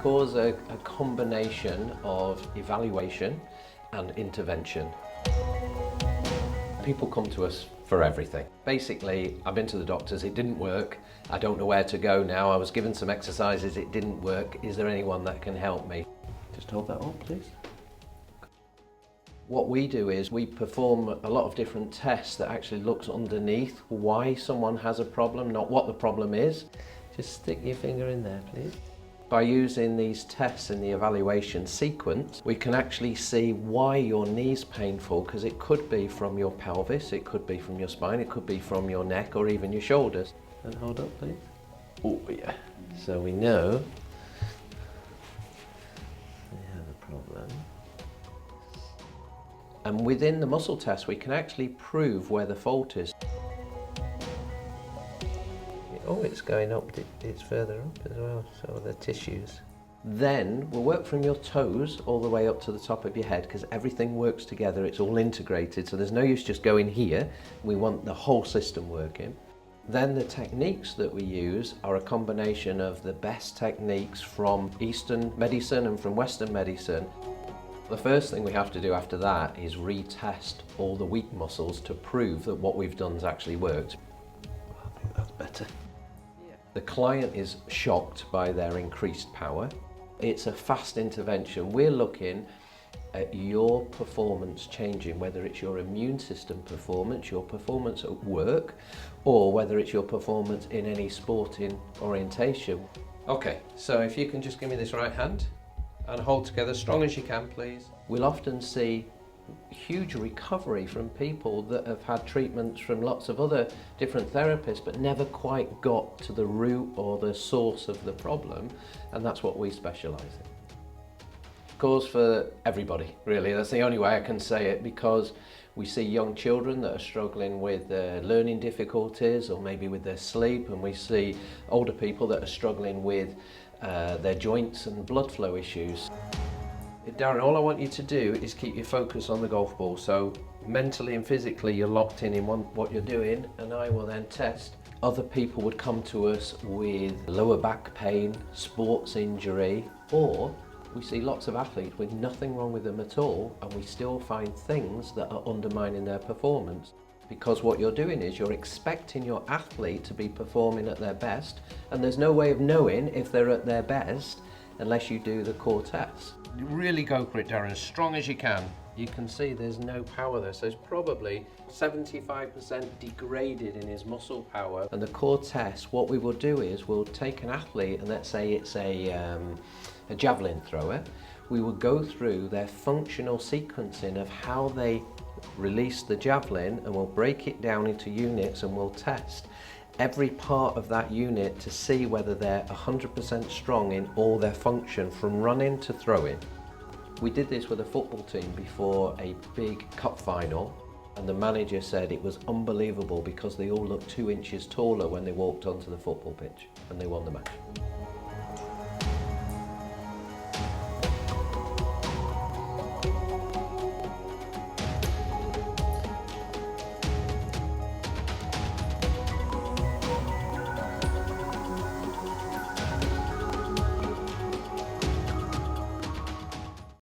cause a combination of evaluation and intervention. People come to us for everything. Basically, I've been to the doctors, it didn't work, I don't know where to go now, I was given some exercises, it didn't work, is there anyone that can help me? Just hold that up, please. What we do is we perform a lot of different tests that actually looks underneath why someone has a problem, not what the problem is. Just stick your finger in there, please. By using these tests in the evaluation sequence, we can actually see why your knee's painful, because it could be from your pelvis, it could be from your spine, it could be from your neck or even your shoulders. And hold up, please. Oh yeah. So we know we have a problem. And within the muscle test, we can actually prove where the fault is. Oh, it's going up, it's further up as well, so the tissues. Then we'll work from your toes all the way up to the top of your head, because everything works together, it's all integrated, so there's no use just going here. We want the whole system working. Then the techniques that we use are a combination of the best techniques from Eastern medicine and from Western medicine. The first thing we have to do after that is retest all the weak muscles to prove that what we've done's actually worked. I think that's better. The client is shocked by their increased power. It's a fast intervention. We're looking at your performance changing, whether it's your immune system performance, your performance at work, or whether it's your performance in any sporting orientation. Okay, so if you can just give me this right hand and hold together as strong as you can, please. We'll often see huge recovery from people that have had treatments from lots of other different therapists but never quite got to the root or the source of the problem, and that's what we specialise in. Cause for everybody, really. That's the only way I can say it, because we see young children that are struggling with learning difficulties or maybe with their sleep, and we see older people that are struggling with their joints and blood flow issues. Darren, all I want you to do is keep your focus on the golf ball, so mentally and physically you're locked in what you're doing, and I will then test. Other people would come to us with lower back pain, sports injury, or we see lots of athletes with nothing wrong with them at all, and we still find things that are undermining their performance. Because what you're doing is you're expecting your athlete to be performing at their best, and there's no way of knowing if they're at their best unless you do the core tests. Really go for it, Darren, as strong as you can. You can see there's no power there, so it's probably 75% degraded in his muscle power. And the core test, what we will do is we'll take an athlete, and let's say it's a javelin thrower. We will go through their functional sequencing of how they release the javelin, and we'll break it down into units, and we'll test every part of that unit to see whether they're 100% strong in all their function, from running to throwing. We did this with a football team before a big cup final, and the manager said it was unbelievable because they all looked 2 inches taller when they walked onto the football pitch, and they won the match.